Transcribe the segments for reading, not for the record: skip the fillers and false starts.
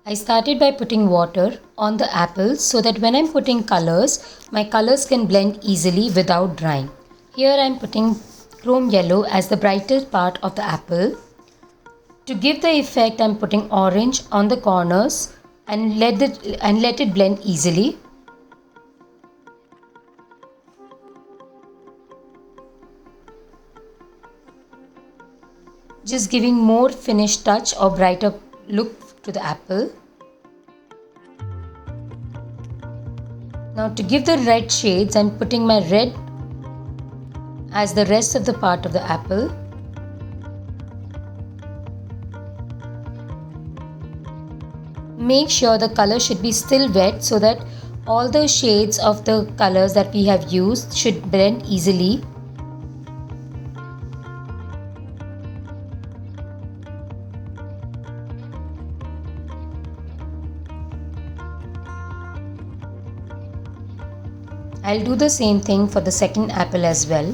I started by putting water on the apple so that when I'm putting colors, my colors can blend easily without drying. Here I'm putting chrome yellow as the brightest part of the apple. To give the effect, I'm putting orange on the corners and let it blend easily. Just giving more finished touch or brighter look to the apple. Now to give the red shades, I'm putting my red as the rest of the part of the apple. Make sure the color should be still wet so that all the shades of the colors that we have used should blend easily. I'll do the same thing for the second apple as well.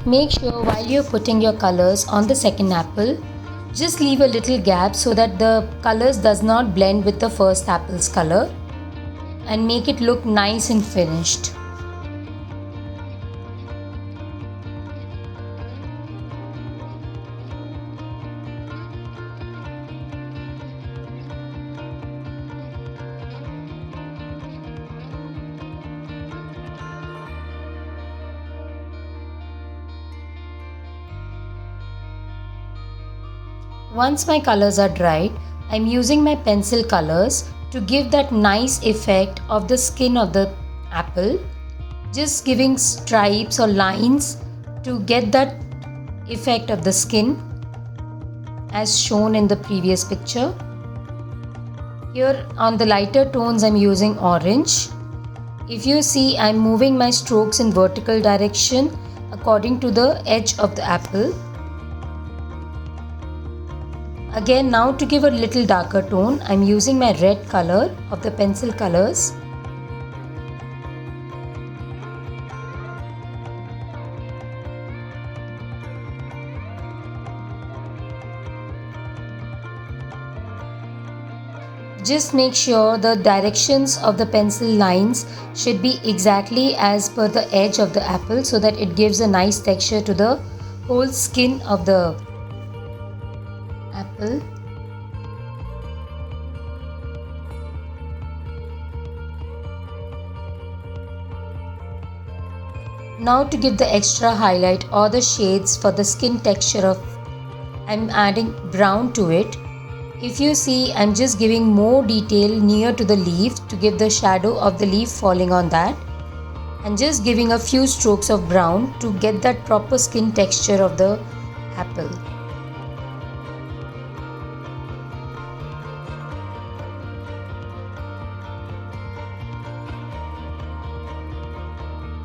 Make sure while you're putting your colors on the second apple, just leave a little gap so that the colors does not blend with the first apple's color and make it look nice and finished. Once my colors are dried, I'm using my pencil colors to give that nice effect of the skin of the apple. Just giving stripes or lines to get that effect of the skin as shown in the previous picture. Here on the lighter tones I'm using orange. If you see, I'm moving my strokes in vertical direction according to the edge of the apple. Again, now to give a little darker tone, I'm using my red color of the pencil colors. Just make sure the directions of the pencil lines should be exactly as per the edge of the apple so that it gives a nice texture to the whole skin of the apple. Now to give the extra highlight or the shades for the skin texture of, I'm adding brown to it. If you see, I'm just giving more detail near to the leaf to give the shadow of the leaf falling on that, and just giving a few strokes of brown to get that proper skin texture of the apple.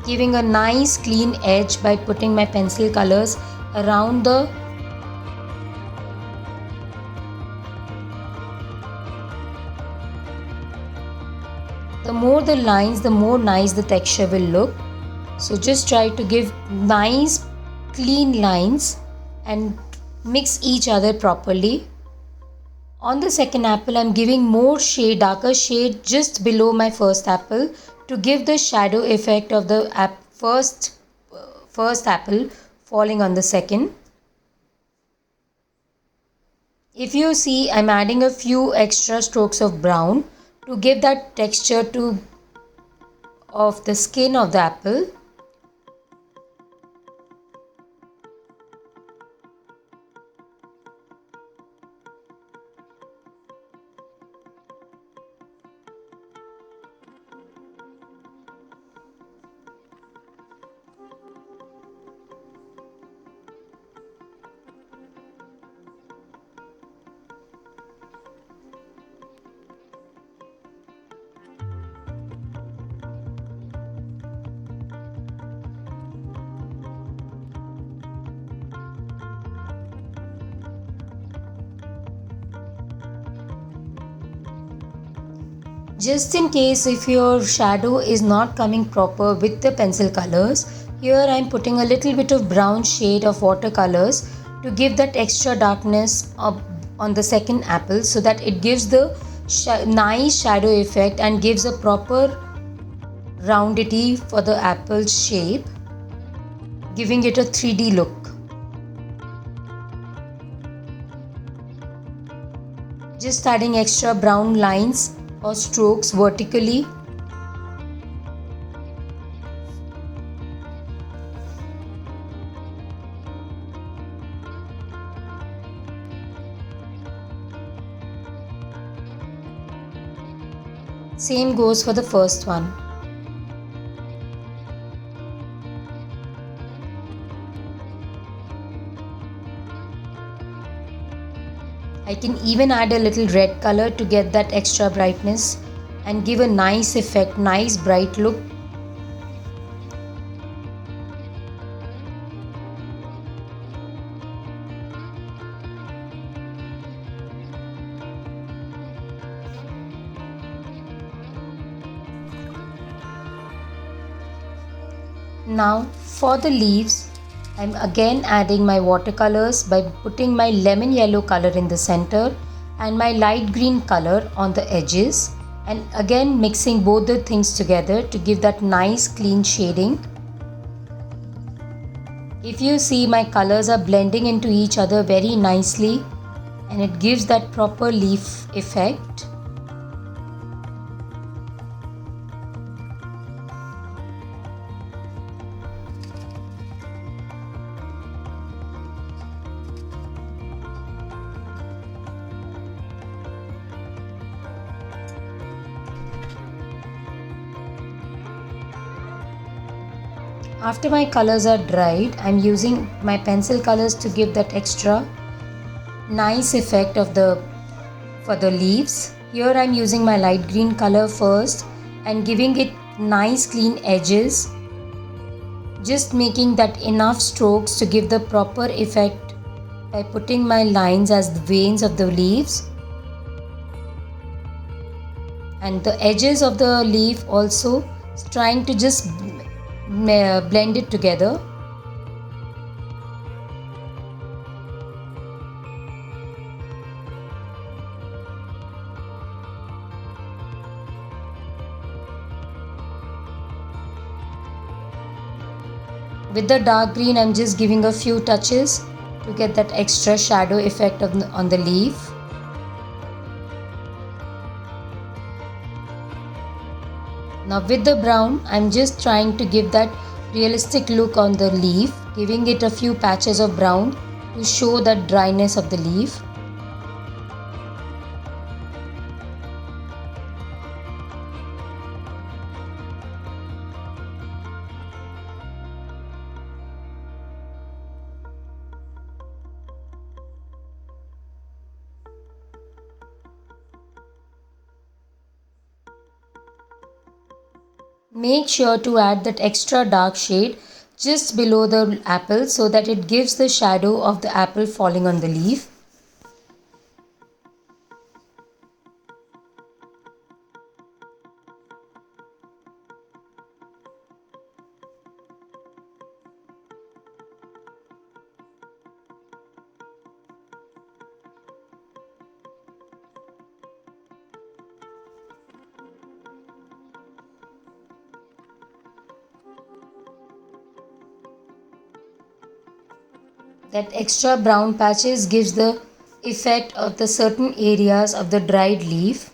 Giving a nice clean edge by putting my pencil colors around the more the lines, the more nice the texture will look. So just try to give nice clean lines and mix each other properly. On the second apple, I'm giving more shade, darker shade just below my first apple to give the shadow effect of the first apple falling on the second. If you see, I'm adding a few extra strokes of brown to give that texture to of the skin of the apple. Just in case if your shadow is not coming proper with the pencil colors, here I am putting a little bit of brown shade of watercolors to give that extra darkness on the second apple, so that it gives the nice shadow effect and gives a proper roundity for the apple shape, giving it a 3D look. Just adding extra brown lines or strokes vertically. Same goes for the first one. I can even add a little red color to get that extra brightness and give a nice effect, nice bright look. Now for the leaves, I'm again adding my watercolors by putting my lemon yellow color in the center and my light green color on the edges, and again mixing both the things together to give that nice clean shading. If you see, my colors are blending into each other very nicely and it gives that proper leaf effect. After my colors are dried, I'm using my pencil colors to give that extra nice effect for the leaves. Here I'm using my light green color first and giving it nice clean edges, just making that enough strokes to give the proper effect by putting my lines as the veins of the leaves, and the edges of the leaf also trying to just blend it together. With the dark green, I'm just giving a few touches to get that extra shadow effect on the leaf. Now with the brown, I'm just trying to give that realistic look on the leaf, giving it a few patches of brown to show that dryness of the leaf. Make sure to add that extra dark shade just below the apple so that it gives the shadow of the apple falling on the leaf. That extra brown patches gives the effect of the certain areas of the dried leaf.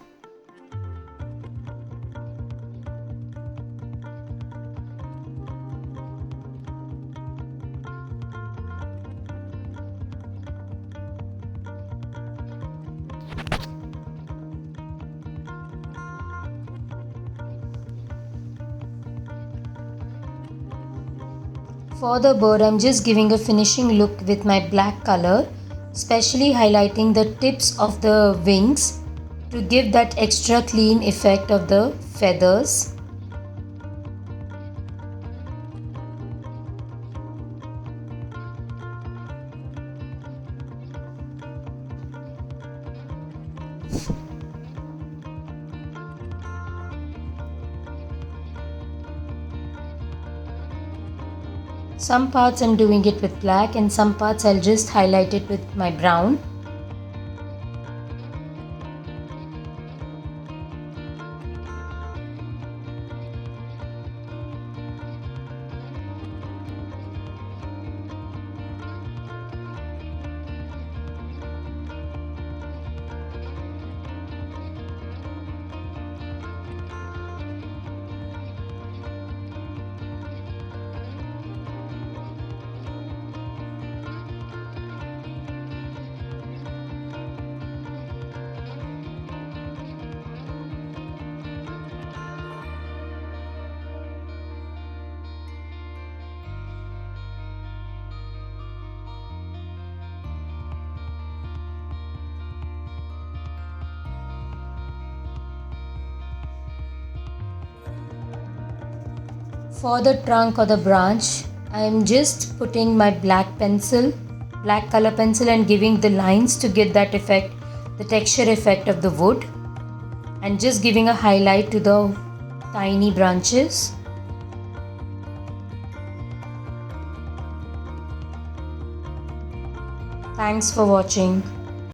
For the bird, I'm just giving a finishing look with my black color, especially highlighting the tips of the wings to give that extra clean effect of the feathers. Some parts I'm doing it with black and some parts I'll just highlight it with my brown. For the trunk or the branch, I am just putting my black color pencil and giving the lines to get that effect, the texture effect of the wood, and just giving a highlight to the tiny branches. Thanks for watching.